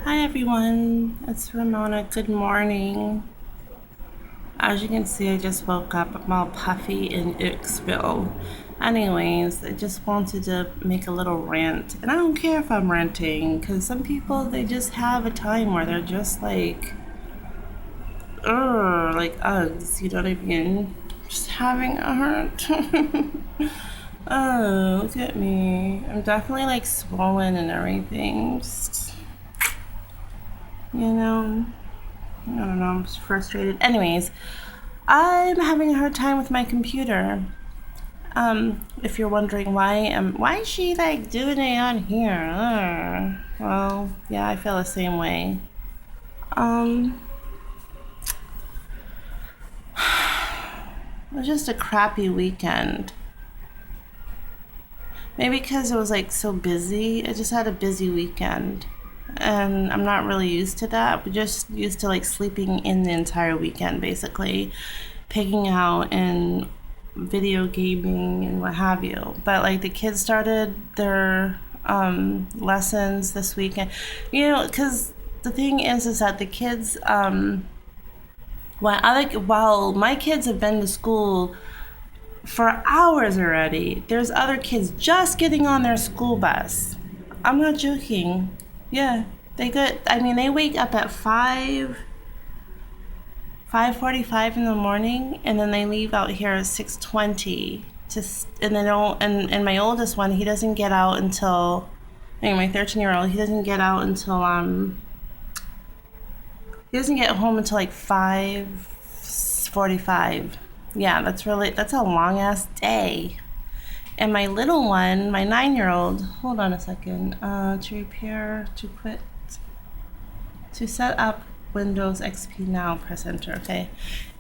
Hi everyone, it's Ramona. Good morning. As you can see, I just woke up. I'm all puffy and icksville. Anyways, I just wanted to make a little rant. And I don't care if I'm ranting, because some people, they just have a time where they're just like Uggs, you know what I mean? Just having a heart. Oh, look at me. I'm definitely like swollen and everything. Just, you know. I don't know, I'm just frustrated. Anyways, I'm having a hard time with my computer. If you're wondering why is she like doing it on here? Well, yeah, I feel the same way. Um, it was just a crappy weekend. Maybe because it was like so busy. I just had a busy weekend. And I'm not really used to that. We're just used to like sleeping in the entire weekend, basically, pigging out and video gaming and what have you. But like the kids started their lessons this weekend, because the thing is that the kids, while my kids have been to school for hours already, there's other kids just getting on their school bus. I'm not joking. Yeah, they wake up at 5:45 in the morning, and then they leave out here at 6:20. And then and my oldest one, he doesn't get out until, my 13-year-old, he doesn't get out until he doesn't get home until like 5:45. Yeah, that's a long ass day. And my little one, my 9-year-old, hold on a second. To repair, to quit, to set up Windows XP now, press enter. Okay.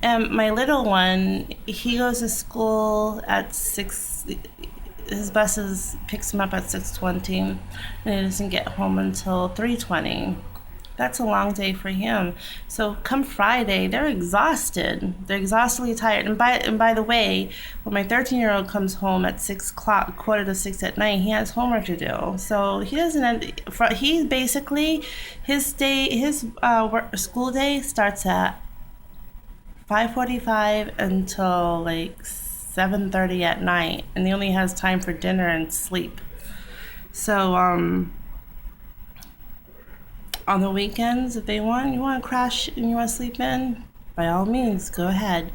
And my little one, he goes to school at 6. His picks him up at 6:20, and he doesn't get home until 3:20. That's a long day for him. So come Friday, they're exhausted. They're exhaustively tired. And by the way, when my 13-year-old comes home at 6 o'clock, quarter to 6 at night, he has homework to do. So he doesn't. He basically his school day starts at 5:45 until like 7:30 at night, and he only has time for dinner and sleep. So on the weekends, if you want to crash and you want to sleep in, by all means, go ahead.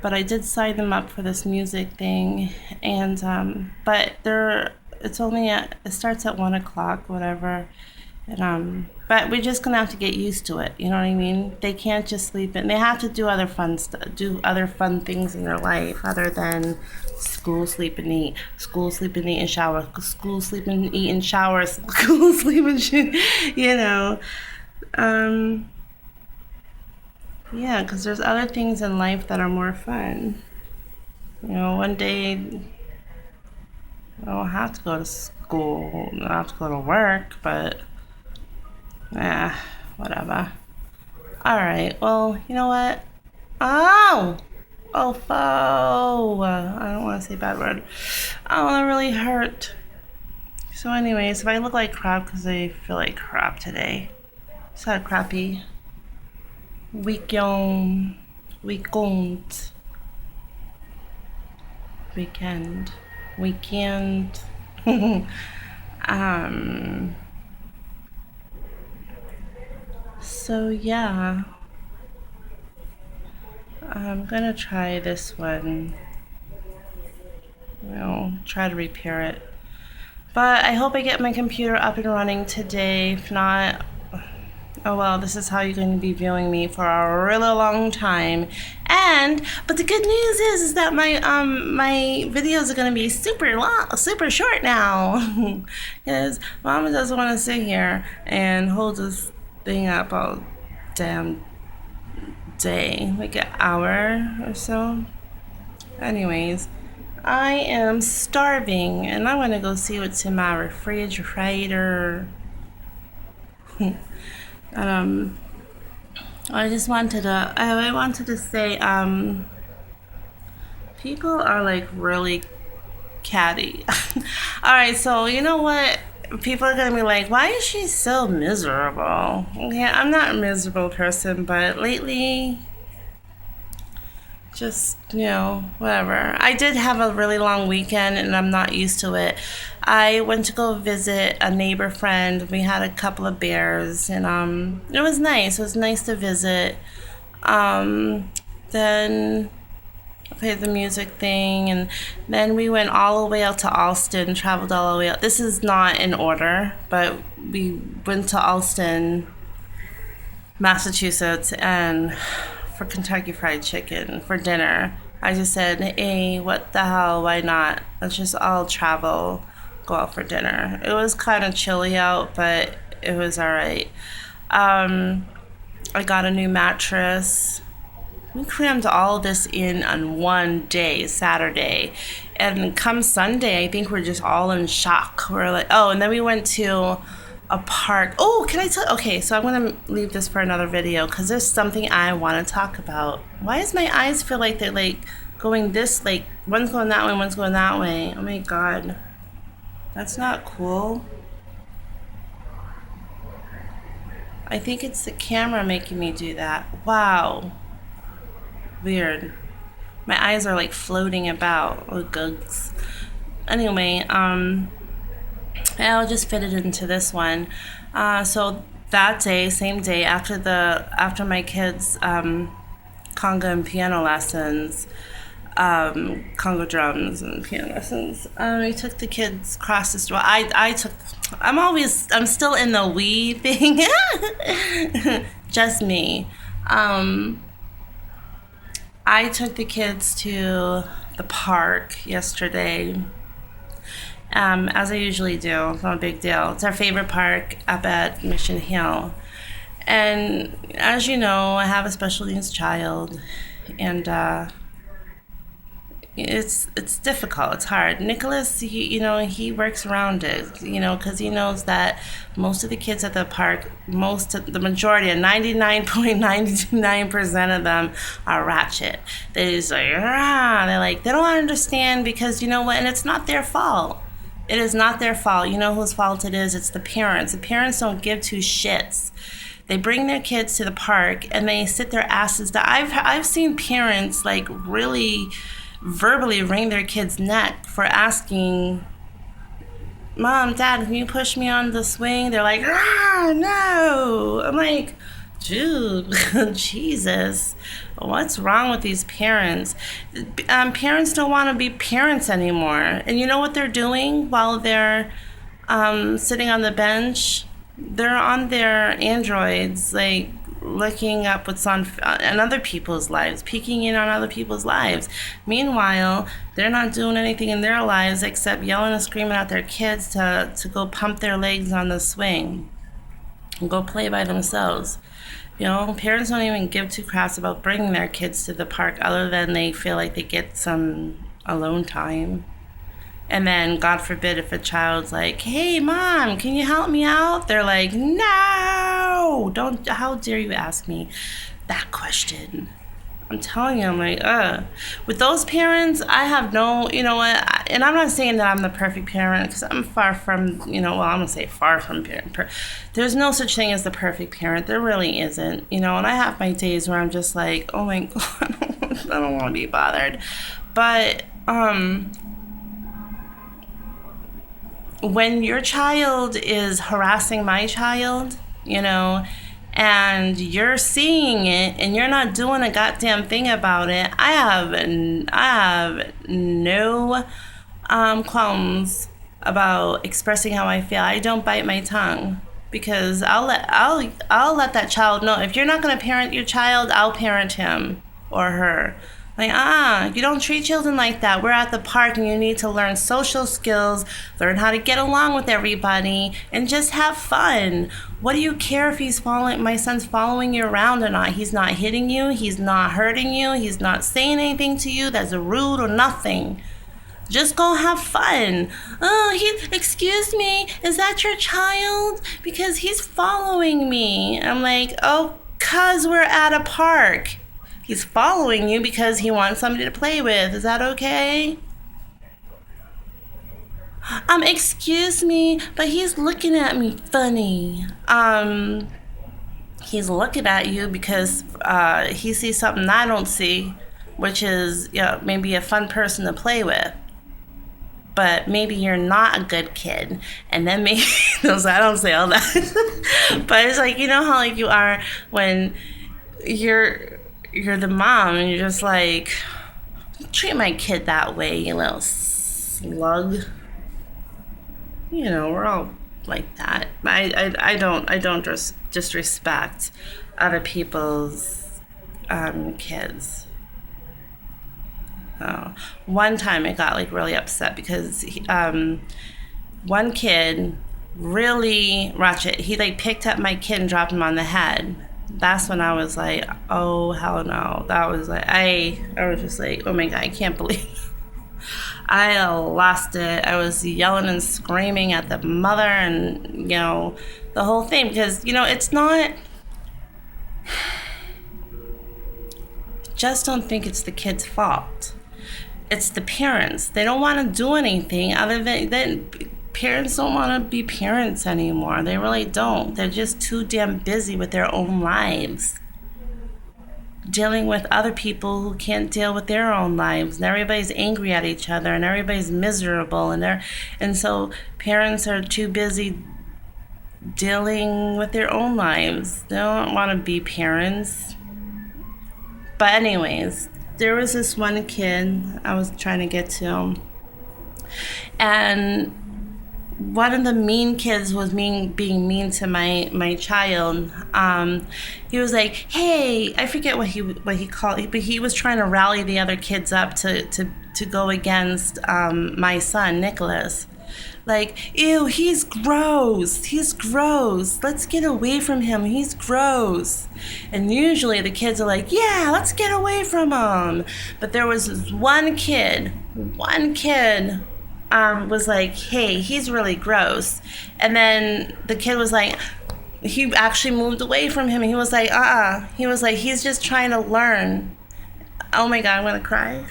But I did sign them up for this music thing, and but it starts at 1 o'clock, whatever. And but we're just gonna have to get used to it. You know what I mean? They can't just sleep in. They have to do do other fun things in their life other than school, sleep and eat, school, sleep and eat and shower, school, sleep and eat and shower, school, sleep and shit. You know, um, yeah, because there's other things in life that are more fun. One day I don't have to go to school, I don't have to go to work, but yeah, whatever. All right. Well, you know what? Oh, I don't want to say a bad word. Oh, that really hurt. So, anyways, if I look like crap because I feel like crap today, just had a crappy weekend, weekend, weekend, weekend. um. So yeah, I'm gonna try this one. Try to repair it. But I hope I get my computer up and running today. If not, oh well, this is how you're going to be viewing me for a really long time. But the good news is that my videos are going to be super long, super short now, because Mama doesn't want to sit here and hold this thing up all damn day, like an hour or so. Anyways, I am starving, and I want to go see what's in my refrigerator. um, I wanted to say, people are like really catty. All right, so you know what? people are gonna be like, why is she so miserable? Yeah, I'm not a miserable person, but lately, just, whatever. I did have a really long weekend and I'm not used to it. I went to go visit a neighbor friend. We had a couple of bears and it was nice. It was nice to visit. Then played the music thing, and then we went all the way out to Alston, traveled all the way out. This is not in order, but we went to Alston, Massachusetts, and for Kentucky Fried Chicken for dinner. I just said, hey, what the hell, why not? Let's just all travel, go out for dinner. It was kind of chilly out, but it was all right. I got a new mattress. We crammed all this in on one day, Saturday. And come Sunday, I think we're just all in shock. We're like, oh, and then we went to a park. Oh, can I tell? Okay, so I'm going to leave this for another video because there's something I want to talk about. Why does my eyes feel like they're like going this, like one's going that way, one's going that way? Oh my God. That's not cool. I think it's the camera making me do that. Wow. Weird. My eyes are like floating about. Oh, gugs. Anyway, I'll just fit it into this one. So that day, same day, after my kids' conga and piano lessons, conga drums and piano lessons, we took the kids across the street. I'm still in the we thing. Just me. I took the kids to the park yesterday, as I usually do. It's not a big deal. It's our favorite park up at Mission Hill. And as you know, I have a special needs child, and it's difficult. It's hard. Nicholas, he works around it, because he knows that most of the kids at the park, the majority, 99.99% of them are ratchet. They just like, rah. They don't understand because you know what? And it's not their fault. It is not their fault. You know whose fault it is? It's the parents. The parents don't give two shits. They bring their kids to the park and they sit their asses down. I've seen parents like really verbally wring their kid's neck for asking, Mom, Dad, can you push me on the swing? They're like, no. I'm like, dude, Jesus, what's wrong with these parents? Parents don't want to be parents anymore. And you know what they're doing while they're sitting on the bench? They're on their Androids, like looking up what's on other people's lives, peeking in on other people's lives. Meanwhile, they're not doing anything in their lives except yelling and screaming at their kids to go pump their legs on the swing and go play by themselves. Parents don't even give two craps about bringing their kids to the park other than they feel like they get some alone time. And then, God forbid, if a child's like, hey, Mom, can you help me out? They're like, no, don't, how dare you ask me that question? I'm telling you, I'm like, With those parents, I have no, you know what, and I'm not saying that I'm the perfect parent, because I'm far from, I'm going to say far from parent. There's no such thing as the perfect parent. There really isn't, and I have my days where I'm just like, oh my God, I don't want to be bothered. But, when your child is harassing my child, and you're seeing it and you're not doing a goddamn thing about it, I have no qualms about expressing how I feel. I don't bite my tongue because I'll let that child know, if you're not going to parent your child, I'll parent him or her. Like, you don't treat children like that. We're at the park and you need to learn social skills, learn how to get along with everybody, and just have fun. What do you care if my son's following you around or not? He's not hitting you. He's not hurting you. He's not saying anything to you that's rude or nothing. Just go have fun. Excuse me, is that your child? Because he's following me. I'm like, oh, 'cause we're at a park. He's following you because he wants somebody to play with. Is that okay? Excuse me, but he's looking at me funny. He's looking at you because he sees something I don't see, which is, maybe a fun person to play with. But maybe you're not a good kid, and then maybe no, so I don't say all that. But it's like, how like you are when you're the mom, and you're just like, don't treat my kid that way, you little slug. We're all like that. I don't just disrespect other people's kids. Oh. One time I got like really upset because one kid really ratchet. He like picked up my kid and dropped him on the head. That's when I was like, oh hell no. That was like I was just like, oh my god, I can't believe I lost it. I was yelling and screaming at the mother and the whole thing because it's not. Just don't think it's the kid's fault. It's the parents. They don't want to do anything other than parents don't want to be parents anymore. They really don't. They're just too damn busy with their own lives, dealing with other people who can't deal with their own lives, and everybody's angry at each other, and everybody's miserable, and so parents are too busy dealing with their own lives. They don't want to be parents. But anyways, there was this one kid I was trying to get to, and one of the mean kids was being mean to my child. He was like, "Hey," I forget what he called it, but he was trying to rally the other kids up to go against my son Nicholas. Like, ew, he's gross. He's gross. Let's get away from him. He's gross. And usually the kids are like, yeah, let's get away from him. But there was this one kid was like, hey, he's really gross. And then the kid was like, he actually moved away from him. And he was like, He was like, he's just trying to learn. Oh my God, I'm going to cry.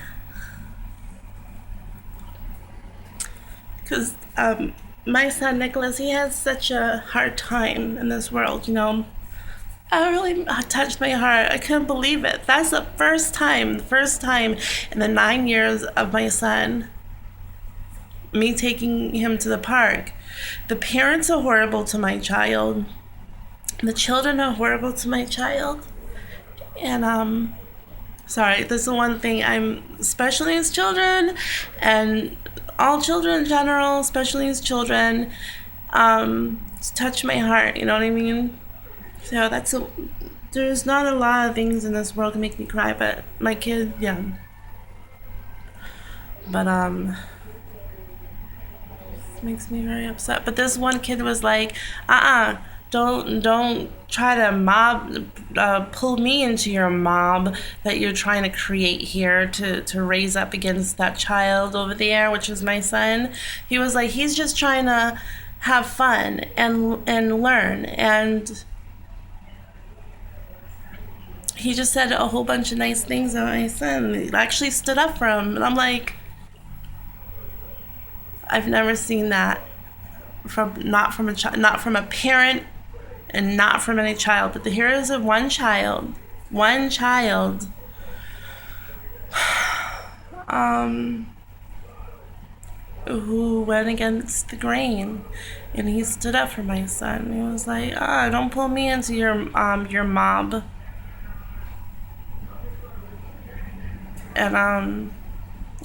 Because my son Nicholas, he has such a hard time in this world, I really touched my heart. I couldn't believe it. That's the first time in the 9 years of my son, me taking him to the park. The parents are horrible to my child. The children are horrible to my child. And sorry, this is one thing I'm special needs children and all children in general, special needs children, touch my heart, you know what I mean? So there's not a lot of things in this world that make me cry, but my kid, yeah. But it makes me very upset. But this one kid was like, don't try to pull me into your mob that you're trying to create here to raise up against that child over there, which is my son. He was like, he's just trying to have fun and learn, and he just said a whole bunch of nice things about my son. He actually stood up for him, and I'm like, I've never seen that not from a parent, and not from any child. But here is one child, who went against the grain, and he stood up for my son. He was like, don't pull me into your mob. And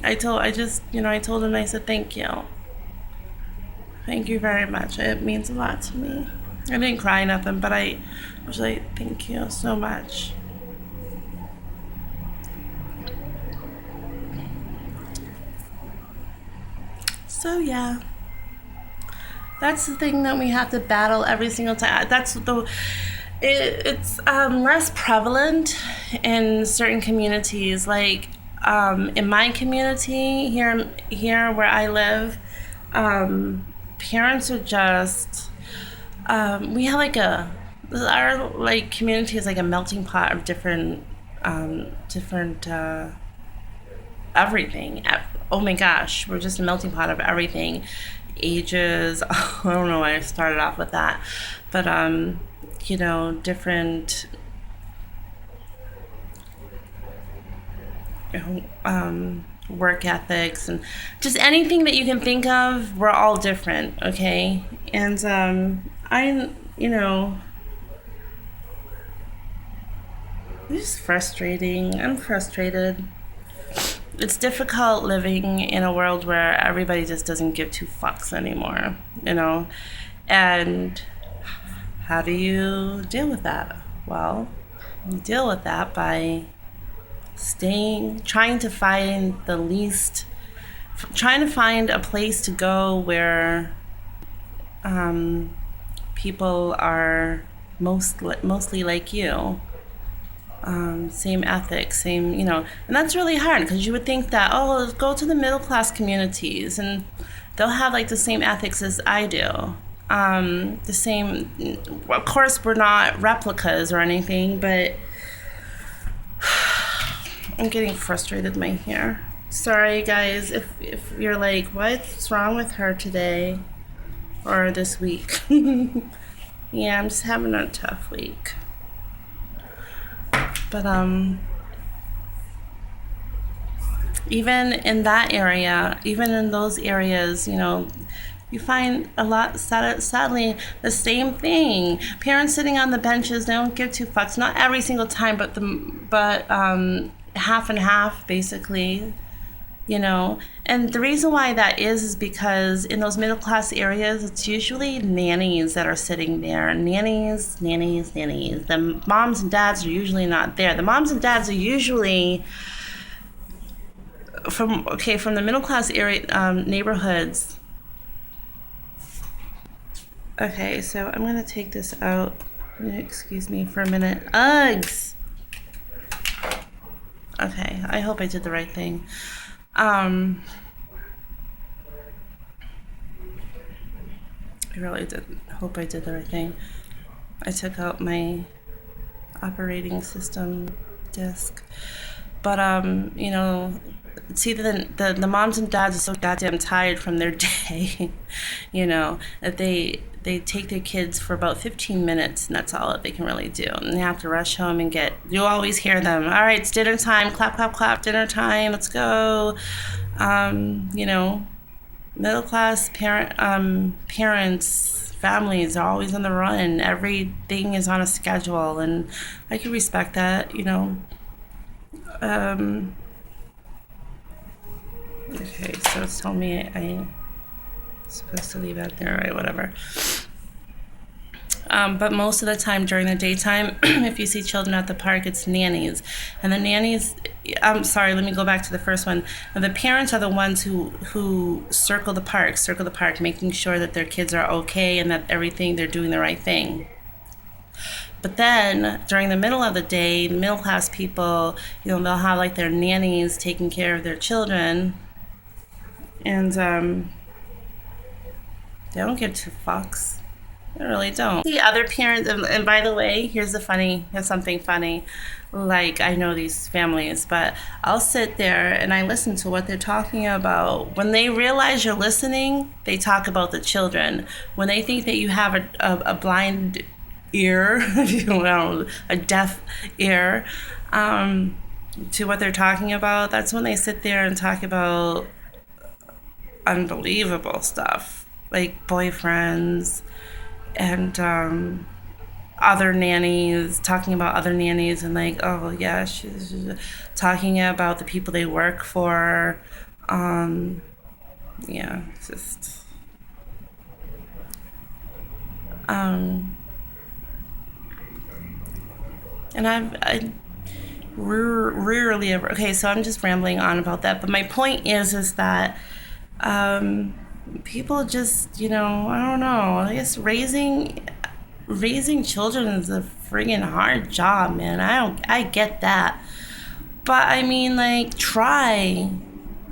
I told him, I said, thank you very much. It means a lot to me. I didn't cry nothing, but I was like, thank you so much. So yeah, that's the thing that we have to battle every single time. It's less prevalent in certain communities. Like in my community here where I live, parents are just we have our community is like a melting pot of different everything. Oh my gosh, we're just a melting pot of everything. ages. I don't know why I started off with that, but different work ethics and just anything that you can think of. We're all different, okay? And it's just frustrating. I'm frustrated. It's difficult living in a world where everybody just doesn't give two fucks anymore, And how do you deal with that? Well, you deal with that by trying to find a place to go where people are mostly like you. Same ethics, and that's really hard because you would think that, let's go to the middle class communities and they'll have like the same ethics as I do. The same, of course, we're not replicas or anything, but I'm getting frustrated in my hair. Sorry, guys, if you're like, what's wrong with her today or this week? Yeah, I'm just having a tough week. But even in that area, even in those areas, you find a lot, sadly, the same thing. Parents sitting on the benches, they don't give two fucks. Not every single time, but half and half, basically. And the reason why that is because in those middle class areas, it's usually nannies that are sitting there. Nannies. The moms and dads are usually not there. The moms and dads are usually from the middle class area neighborhoods. Okay, so I'm gonna take this out. Excuse me for a minute. Uggs. Okay, I hope I did the right thing. I really hope I did the right thing. I took out my operating system disk, but see, the moms and dads are so goddamn tired from their day, that they take their kids for about 15 minutes, and that's all that they can really do. And they have to rush home and you always hear them, all right, it's dinner time, clap, clap, clap, dinner time, let's go. Middle class parents, families are always on the run. Everything is on a schedule, and I can respect that, Okay, so it's told me I'm supposed to leave that there, right? Whatever. But most of the time during the daytime, if you see children at the park, it's nannies. And the nannies, I'm sorry, let me go back to the first one. The parents are the ones who circle the park, making sure that their kids are okay and that they're doing the right thing. But then during the middle of the day, the middle class people, they'll have like their nannies taking care of their children. And they don't give two fucks. They really don't. The other parents, and by the way, here's something funny. Like, I know these families, but I'll sit there and I listen to what they're talking about. When they realize you're listening, they talk about the children. When they think that you have a blind ear, a deaf ear, to what they're talking about, that's when they sit there and talk about unbelievable stuff, like boyfriends and other nannies, talking about other nannies, and like, oh yeah, she's talking about the people they work for. Yeah, it's just and I rarely ever. Okay, so I'm just rambling on about that, but my point is that people just, I don't know. I guess raising children is a friggin' hard job, man. I get that, but I mean, like,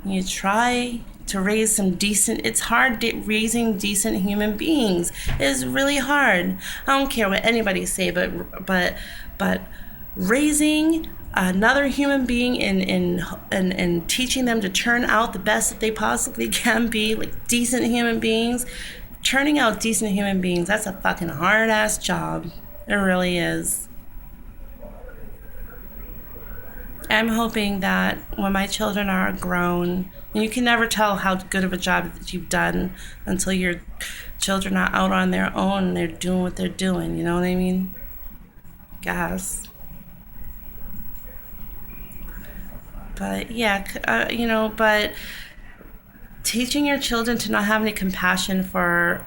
you try to raise some decent. It's hard raising decent human beings. It is really hard. I don't care what anybody say, but raising another human being and teaching them to turn out the best that they possibly can be, like decent human beings. Turning out decent human beings, that's a fucking hard ass job. It really is. I'm hoping that when my children are grown, and you can never tell how good of a job that you've done until your children are out on their own and they're doing what they're doing, you know what I mean? Guess. But yeah, but teaching your children to not have any compassion for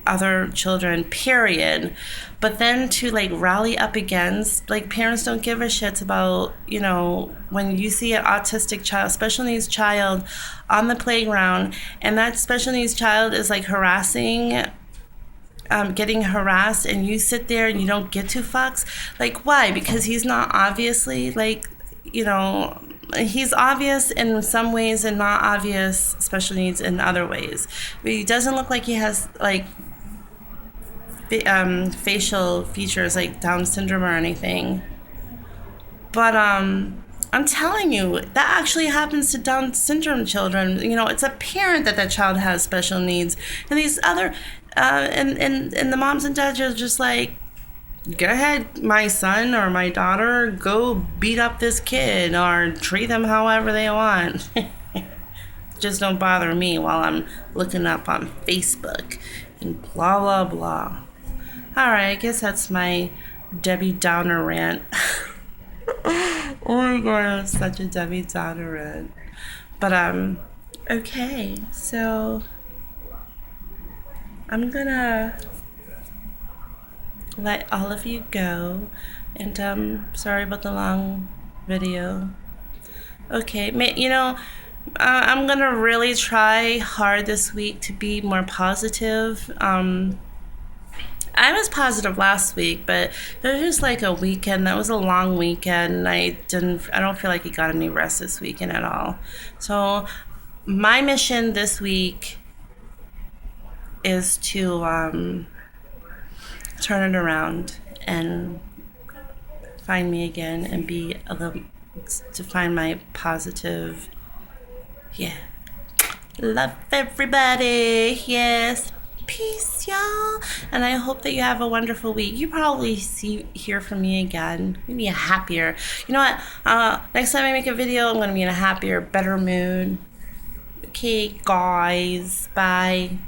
other children, period. But then to like rally up against, like, parents don't give a shit about, when you see an autistic child, special needs child on the playground, and that special needs child is like getting harassed, and you sit there and you don't get two fucks. Like, why? Because he's not obviously, like, he's obvious in some ways and not obvious special needs in other ways. But he doesn't look like he has like facial features like Down syndrome or anything. But I'm telling you, that actually happens to Down syndrome children. It's apparent that that child has special needs, and these other and the moms and dads are just like, go ahead, my son or my daughter, go beat up this kid or treat them however they want. Just don't bother me while I'm looking up on Facebook and blah blah blah. Alright, I guess that's my Debbie Downer rant. Oh my god, I'm such a Debbie Downer rant. But okay, so I'm gonna let all of you go, and sorry about the long video. Okay, I'm gonna really try hard this week to be more positive. I was positive last week, but it was just like a weekend. That was a long weekend. I don't feel like I got any rest this weekend at all. So my mission this week is to turn it around and find me again and be to find my positive. Yeah. Love everybody. Yes. Peace, y'all. And I hope that you have a wonderful week. You probably hear from me again. Maybe a happier. You know what? Next time I make a video, I'm going to be in a happier, better mood. Okay, guys. Bye.